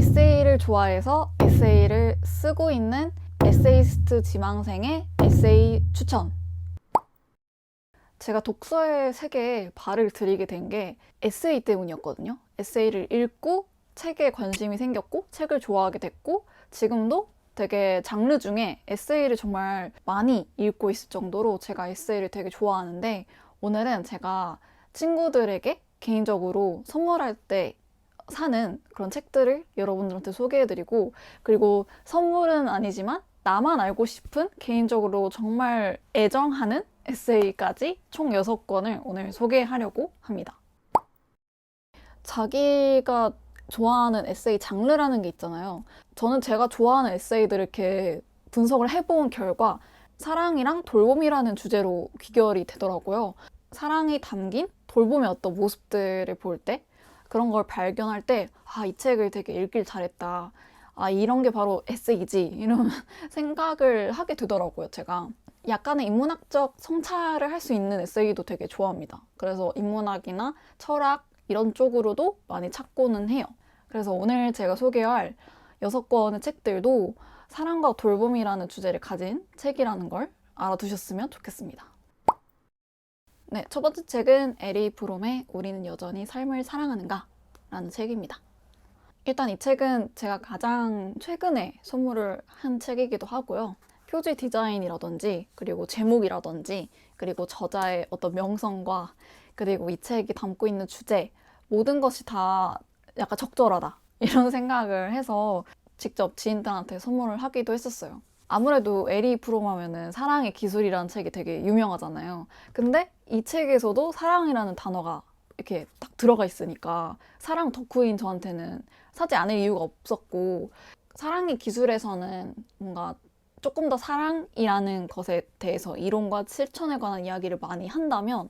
에세이를 좋아해서 에세이를 쓰고 있는 에세이스트 지망생의 에세이 추천. 제가 독서의 세계에 발을 들이게 된 게 에세이 때문이었거든요. 에세이를 읽고 책에 관심이 생겼고 책을 좋아하게 됐고 지금도 되게 장르 중에 에세이를 정말 많이 읽고 있을 정도로 제가 에세이를 되게 좋아하는데 오늘은 제가 친구들에게 개인적으로 선물할 때 사는 그런 책들을 여러분들한테 소개해드리고 그리고 선물은 아니지만 나만 알고 싶은 개인적으로 정말 애정하는 에세이까지 총 6권을 오늘 소개하려고 합니다. 자기가 좋아하는 에세이 장르라는 게 있잖아요. 저는 제가 좋아하는 에세이들을 이렇게 분석을 해본 결과 사랑이랑 돌봄이라는 주제로 귀결이 되더라고요. 사랑이 담긴 돌봄의 어떤 모습들을 볼 때 그런 걸 발견할 때 아, 이 책을 되게 읽길 잘했다. 아, 이런 게 바로 에세이지. 이런 생각을 하게 되더라고요, 제가. 약간의 인문학적 성찰을 할 수 있는 에세이도 되게 좋아합니다. 그래서 인문학이나 철학 이런 쪽으로도 많이 찾고는 해요. 그래서 오늘 제가 소개할 6권의 책들도 사랑과 돌봄이라는 주제를 가진 책이라는 걸 알아두셨으면 좋겠습니다. 네, 첫 번째 책은 에리 브롬의 우리는 여전히 삶을 사랑하는가? 라는 책입니다. 일단 이 책은 제가 가장 최근에 선물을 한 책이기도 하고요. 표지 디자인이라든지 그리고 제목이라든지 그리고 저자의 어떤 명성과 그리고 이 책이 담고 있는 주제 모든 것이 다 약간 적절하다 이런 생각을 해서 직접 지인들한테 선물을 하기도 했었어요. 아무래도 에리 프롬 하면은 사랑의 기술이라는 책이 되게 유명하잖아요. 근데 이 책에서도 사랑이라는 단어가 이렇게 딱 들어가 있으니까 사랑 덕후인 저한테는 사지 않을 이유가 없었고 사랑의 기술에서는 뭔가 조금 더 사랑이라는 것에 대해서 이론과 실천에 관한 이야기를 많이 한다면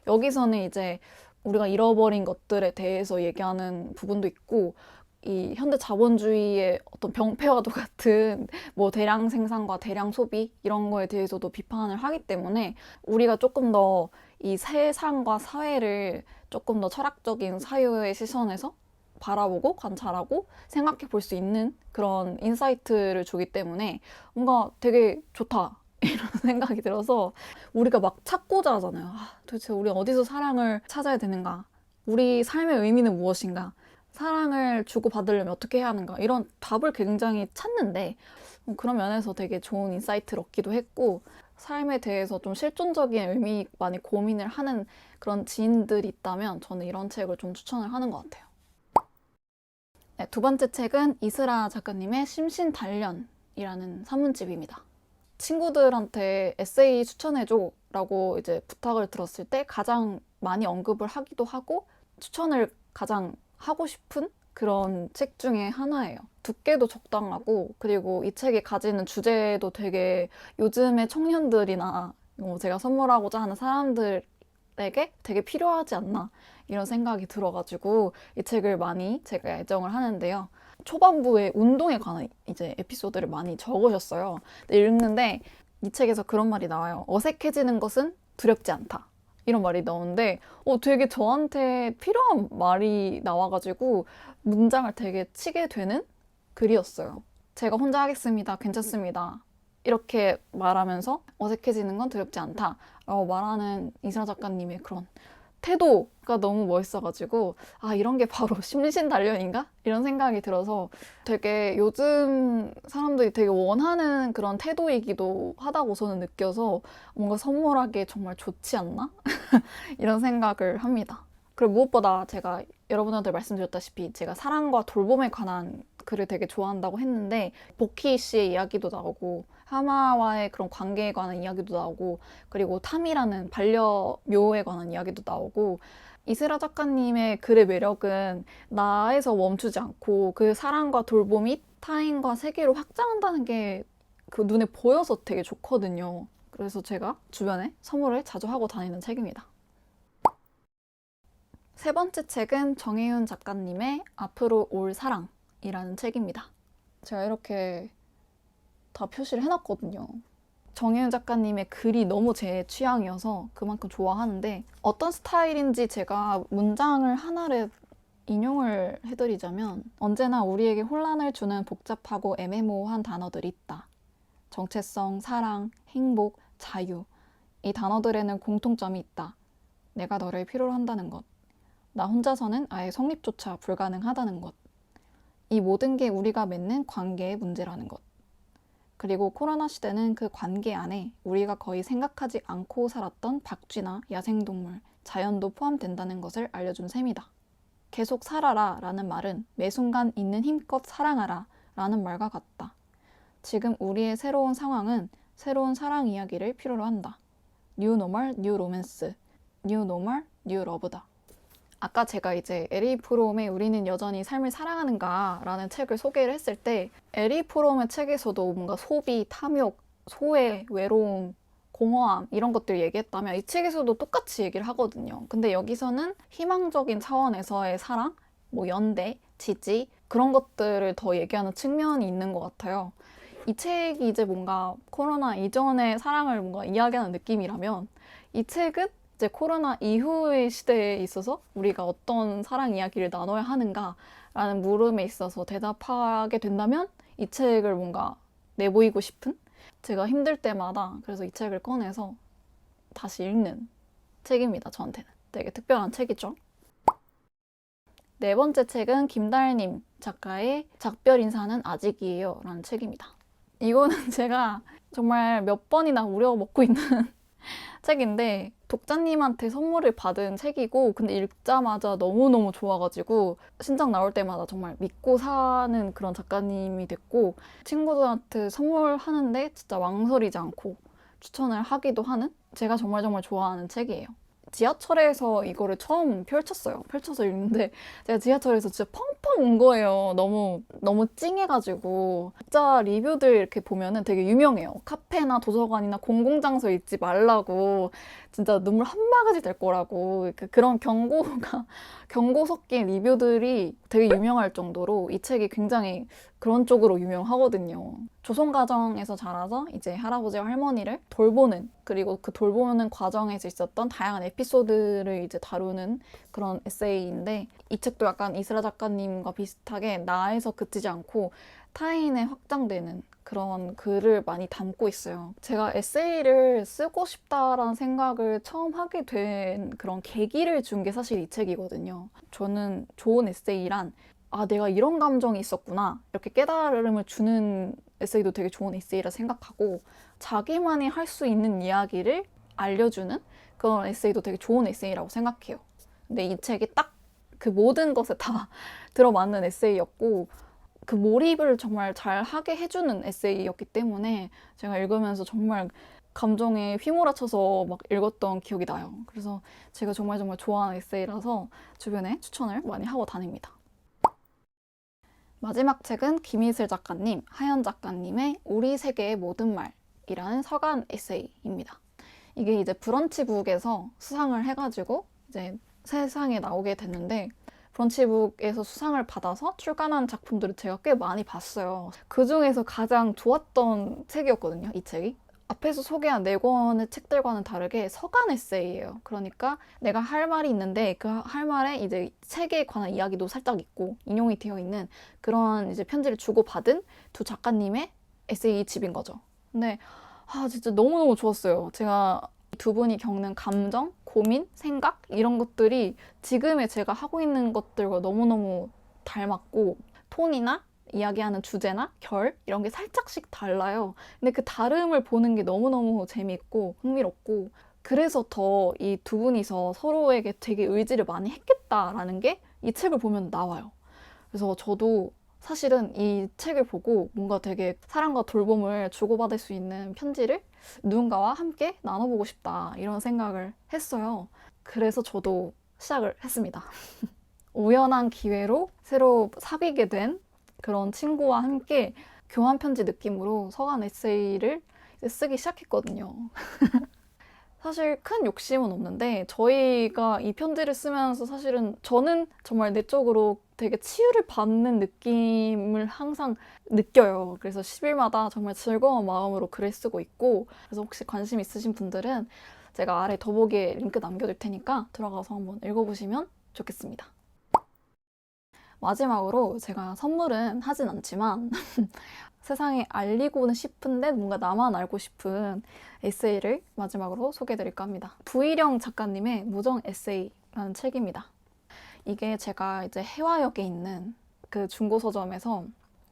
여기서는 이제 우리가 잃어버린 것들에 대해서 얘기하는 부분도 있고 이 현대 자본주의의 어떤 병폐와도 같은 뭐 대량 생산과 대량 소비 이런 거에 대해서도 비판을 하기 때문에 우리가 조금 더 이 세상과 사회를 조금 더 철학적인 사유의 시선에서 바라보고 관찰하고 생각해 볼 수 있는 그런 인사이트를 주기 때문에 뭔가 되게 좋다 이런 생각이 들어서 우리가 막 찾고자 하잖아요. 아, 도대체 우리 어디서 사랑을 찾아야 되는가? 우리 삶의 의미는 무엇인가? 사랑을 주고받으려면 어떻게 해야 하는가? 이런 답을 굉장히 찾는데 그런 면에서 되게 좋은 인사이트를 얻기도 했고 삶에 대해서 좀 실존적인 의미 많이 고민을 하는 그런 지인들이 있다면 저는 이런 책을 좀 추천을 하는 것 같아요. 네, 두 번째 책은 이스라 작가님의 심신단련이라는 산문집입니다. 친구들한테 에세이 추천해줘 라고 이제 부탁을 들었을 때 가장 많이 언급을 하기도 하고 추천을 가장 하고 싶은 그런 책 중에 하나예요. 두께도 적당하고 그리고 이 책이 가지는 주제도 되게 요즘의 청년들이나 제가 선물하고자 하는 사람들에게 되게 필요하지 않나 이런 생각이 들어가지고 이 책을 많이 제가 애정을 하는데요. 초반부에 운동에 관한 이제 에피소드를 많이 적으셨어요. 읽는데 이 책에서 그런 말이 나와요. 어색해지는 것은 두렵지 않다. 이런 말이 나오는데 되게 저한테 필요한 말이 나와가지고 문장을 되게 치게 되는 글이었어요. 제가 혼자 하겠습니다. 괜찮습니다. 이렇게 말하면서 어색해지는 건 두렵지 않다. 라고 말하는 이슬아 작가님의 그런 태도가 너무 멋있어가지고 아 이런 게 바로 심신단련인가? 이런 생각이 들어서 되게 요즘 사람들이 되게 원하는 그런 태도이기도 하다고 저는 느껴서 뭔가 선물하기에 정말 좋지 않나? 이런 생각을 합니다. 그리고 무엇보다 제가 여러분한테 말씀드렸다시피 제가 사랑과 돌봄에 관한 글을 되게 좋아한다고 했는데 보키 씨의 이야기도 나오고 하마와의 그런 관계에 관한 이야기도 나오고 그리고 탐이라는 반려묘에 관한 이야기도 나오고 이스라 작가님의 글의 매력은 나에서 멈추지 않고 그 사랑과 돌봄이 타인과 세계로 확장한다는 게 그 눈에 보여서 되게 좋거든요. 그래서 제가 주변에 선물을 자주 하고 다니는 책입니다. 세 번째 책은 정혜윤 작가님의 앞으로 올 사랑이라는 책입니다. 제가 이렇게 다 표시를 해놨거든요. 정혜윤 작가님의 글이 너무 제 취향이어서 그만큼 좋아하는데 어떤 스타일인지 제가 문장을 하나를 인용을 해드리자면 언제나 우리에게 혼란을 주는 복잡하고 애매모호한 단어들이 있다. 정체성, 사랑, 행복, 자유. 이 단어들에는 공통점이 있다. 내가 너를 필요로 한다는 것. 나 혼자서는 아예 성립조차 불가능하다는 것. 이 모든 게 우리가 맺는 관계의 문제라는 것. 그리고 코로나 시대는 그 관계 안에 우리가 거의 생각하지 않고 살았던 박쥐나 야생동물, 자연도 포함된다는 것을 알려준 셈이다. 계속 살아라 라는 말은 매 순간 있는 힘껏 사랑하라 라는 말과 같다. 지금 우리의 새로운 상황은 새로운 사랑 이야기를 필요로 한다. 뉴 노멀, 뉴 로맨스, 뉴 노멀, 뉴 러브다. 아까 제가 이제 에리 프롬의 우리는 여전히 삶을 사랑하는가 라는 책을 소개를 했을 때 에리 프롬의 책에서도 뭔가 소비, 탐욕, 소외, 외로움, 공허함 이런 것들 얘기했다면 이 책에서도 똑같이 얘기를 하거든요. 근데 여기서는 희망적인 차원에서의 사랑, 뭐 연대, 지지 그런 것들을 더 얘기하는 측면이 있는 것 같아요. 이 책이 이제 뭔가 코로나 이전의 사랑을 뭔가 이야기하는 느낌이라면 이 책은 이제 코로나 이후의 시대에 있어서 우리가 어떤 사랑 이야기를 나눠야 하는가라는 물음에 있어서 대답하게 된다면 이 책을 뭔가 내보이고 싶은? 제가 힘들 때마다 그래서 이 책을 꺼내서 다시 읽는 책입니다, 저한테는. 되게 특별한 책이죠. 네 번째 책은 김달님 작가의 작별 인사는 아직이에요 라는 책입니다. 이거는 제가 정말 몇 번이나 우려먹고 있는 책인데 독자님한테 선물을 받은 책이고 근데 읽자마자 너무너무 좋아가지고 신작 나올 때마다 정말 믿고 사는 그런 작가님이 됐고 친구들한테 선물하는데 진짜 망설이지 않고 추천을 하기도 하는 제가 정말 정말 좋아하는 책이에요. 지하철에서 이거를 처음 펼쳤어요. 펼쳐서 읽는데 제가 지하철에서 진짜 펑펑 운 거예요. 너무 찡해가지고. 진짜 리뷰들 이렇게 보면은 되게 유명해요. 카페나 도서관이나 공공장소 읽지 말라고 진짜 눈물 한 바가지 될 거라고 그런 경고 섞인 리뷰들이 되게 유명할 정도로 이 책이 굉장히 그런 쪽으로 유명하거든요. 조선 가정에서 자라서 이제 할아버지와 할머니를 돌보는 그리고 그 돌보는 과정에서 있었던 다양한 에피소드를 이제 다루는 그런 에세이인데 이 책도 약간 이스라 작가님과 비슷하게 나에서 그치지 않고 타인에 확장되는 그런 글을 많이 담고 있어요. 제가 에세이를 쓰고 싶다라는 생각을 처음 하게 된 그런 계기를 준 게 사실 이 책이거든요. 저는 좋은 에세이란 아, 내가 이런 감정이 있었구나. 이렇게 깨달음을 주는 에세이도 되게 좋은 에세이라 생각하고 자기만이 할 수 있는 이야기를 알려주는 그런 에세이도 되게 좋은 에세이라고 생각해요. 근데 이 책이 딱 그 모든 것에 다 들어맞는 에세이였고 그 몰입을 정말 잘 하게 해주는 에세이였기 때문에 제가 읽으면서 정말 감정에 휘몰아쳐서 막 읽었던 기억이 나요. 그래서 제가 정말 정말 좋아하는 에세이라서 주변에 추천을 많이 하고 다닙니다. 마지막 책은 김희슬 작가님, 하연 작가님의 우리 세계의 모든 말이라는 서간 에세이입니다. 이게 이제 브런치북에서 수상을 해가지고 이제 세상에 나오게 됐는데 브런치북에서 수상을 받아서 출간한 작품들을 제가 꽤 많이 봤어요. 그 중에서 가장 좋았던 책이었거든요, 이 책이. 앞에서 소개한 4권의 책들과는 다르게 서간 에세이예요. 그러니까 내가 할 말이 있는데 그 할 말에 이제 책에 관한 이야기도 살짝 있고 인용이 되어 있는 그런 이제 편지를 주고받은 두 작가님의 에세이 집인 거죠. 근데 진짜 너무너무 좋았어요. 제가 두 분이 겪는 감정, 고민, 생각 이런 것들이 지금의 제가 하고 있는 것들과 너무너무 닮았고 톤이나 이야기하는 주제나 결 이런 게 살짝씩 달라요. 근데 그 다름을 보는 게 너무너무 재미있고 흥미롭고 그래서 더 이 두 분이서 서로에게 되게 의지를 많이 했겠다라는 게 이 책을 보면 나와요. 그래서 저도 사실은 이 책을 보고 뭔가 되게 사랑과 돌봄을 주고받을 수 있는 편지를 누군가와 함께 나눠보고 싶다 이런 생각을 했어요. 그래서 저도 시작을 했습니다. 우연한 기회로 새로 사귀게 된 그런 친구와 함께 교환 편지 느낌으로 서간 에세이를 쓰기 시작했거든요. 사실 큰 욕심은 없는데 저희가 이 편지를 쓰면서 사실은 저는 정말 내적으로 되게 치유를 받는 느낌을 항상 느껴요. 그래서 10일마다 정말 즐거운 마음으로 글을 쓰고 있고 그래서 혹시 관심 있으신 분들은 제가 아래 더보기에 링크 남겨둘 테니까 들어가서 한번 읽어보시면 좋겠습니다. 마지막으로 제가 선물은 하진 않지만 세상에 알리고는 싶은데 뭔가 나만 알고 싶은 에세이를 마지막으로 소개해드릴까 합니다. 부희령 작가님의 무정 에세이라는 책입니다. 이게 제가 이제 해화역에 있는 그 중고서점에서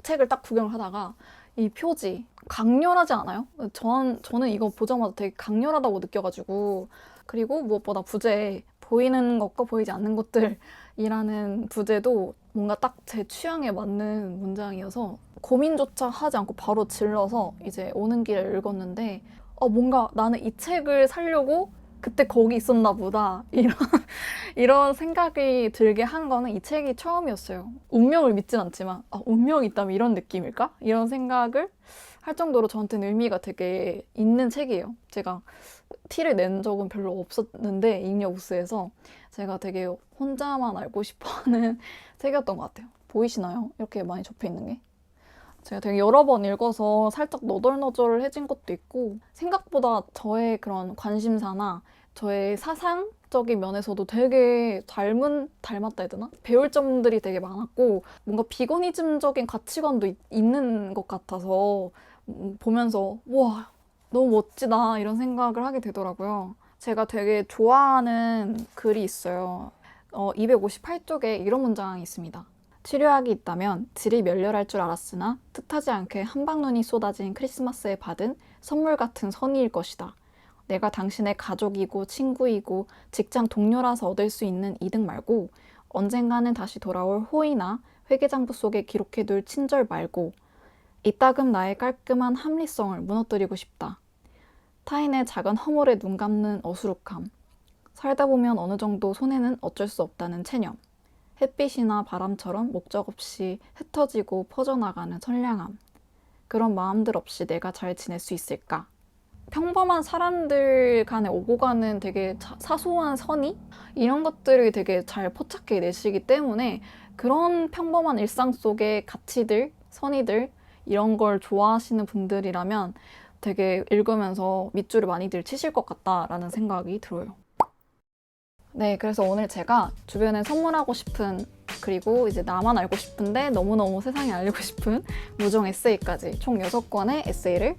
책을 딱 구경을 하다가 이 표지 강렬하지 않아요? 저는 이거 보자마자 되게 강렬하다고 느껴가지고, 그리고 무엇보다 부제 보이는 것과 보이지 않는 것들이라는 부제도 뭔가 딱 제 취향에 맞는 문장이어서 고민조차 하지 않고 바로 질러서 이제 오는 길에 읽었는데 뭔가 나는 이 책을 사려고 그때 거기 있었나 보다 이런 생각이 들게 한 거는 이 책이 처음이었어요. 운명을 믿진 않지만 운명이 있다면 이런 느낌일까? 이런 생각을 할 정도로 저한테는 의미가 되게 있는 책이에요. 제가 티를 낸 적은 별로 없었는데 잉여부스에서 제가 되게 혼자만 알고 싶어하는 책이었던 것 같아요. 보이시나요? 이렇게 많이 접혀 있는 게. 제가 되게 여러 번 읽어서 살짝 너덜너덜해진 것도 있고, 생각보다 저의 그런 관심사나 저의 사상적인 면에서도 되게 닮았다 해야 되나? 배울 점들이 되게 많았고, 뭔가 비거니즘적인 가치관도 있는 것 같아서 보면서 와, 너무 멋지다 이런 생각을 하게 되더라고요. 제가 되게 좋아하는 글이 있어요. 258쪽에 이런 문장이 있습니다. 치료약이 있다면 질이 멸렬할 줄 알았으나 뜻하지 않게 한방눈이 쏟아진 크리스마스에 받은 선물 같은 선의일 것이다. 내가 당신의 가족이고 친구이고 직장 동료라서 얻을 수 있는 이득 말고 언젠가는 다시 돌아올 호의나 회계장부 속에 기록해둘 친절 말고 이따금 나의 깔끔한 합리성을 무너뜨리고 싶다. 타인의 작은 허물에 눈 감는 어수룩함. 살다 보면 어느 정도 손해는 어쩔 수 없다는 체념. 햇빛이나 바람처럼 목적 없이 흩어지고 퍼져나가는 선량함. 그런 마음들 없이 내가 잘 지낼 수 있을까? 평범한 사람들 간에 오고 가는 되게 사소한 선의? 이런 것들을 되게 잘 포착해 내시기 때문에 그런 평범한 일상 속의 가치들, 선의들 이런 걸 좋아하시는 분들이라면 되게 읽으면서 밑줄을 많이들 치실 것 같다라는 생각이 들어요. 네, 그래서 오늘 제가 주변에 선물하고 싶은, 그리고 이제 나만 알고 싶은데 너무너무 세상에 알리고 싶은 무정 에세이까지 총 6권의 에세이를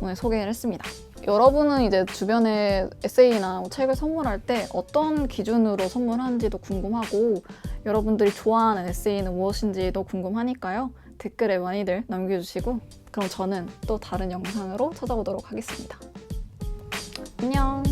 오늘 소개를 했습니다. 여러분은 이제 주변에 에세이나 책을 선물할 때 어떤 기준으로 선물하는지도 궁금하고, 여러분들이 좋아하는 에세이는 무엇인지도 궁금하니까요. 댓글에 많이들 남겨주시고, 그럼 저는 또 다른 영상으로 찾아오도록 하겠습니다. 안녕!